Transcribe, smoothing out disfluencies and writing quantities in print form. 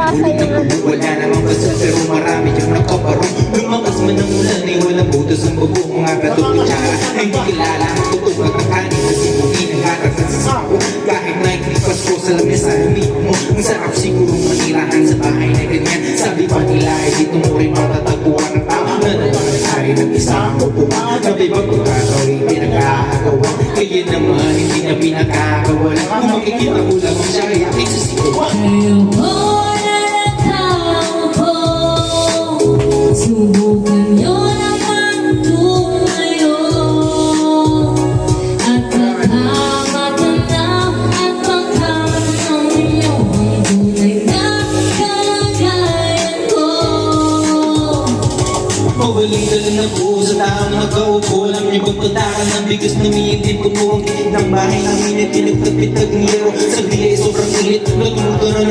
nabasa yung ano. Wala namang basta pero marami yung nakaparong. Lumakas man ang ulan ay walang butas ang bubo. Mga gatong kutsara ay hindi kilala ang tutok at ang kanin na sinugi ng lakas at sasako. Kahit na iklipas ko sa lamesa mo, ang sarap siguro manirahan sa bahay na ganyan. Sabi pa nila ay dito mo rin matatagpuan ng tao na naman ng isang upuan. Sabi ba pagkakawin pinag-aagawa, kaya naman hindi na pinakagawa. Kung makikita mo lamang siya ay aking sasikuan. Kayo po na nakaupo, subukan nyo naman tumayo, at baka matanaw at baka ang inyong tunay na kalagayan ko. Mawalita lang ako sa taong nakaupo. Alam niyo bang pagtakan ng bigas na umiintip ko po ang gilid ng bahay namin at pinagtagpitag ng yero. Sabi ay sobrang init, nagmuto na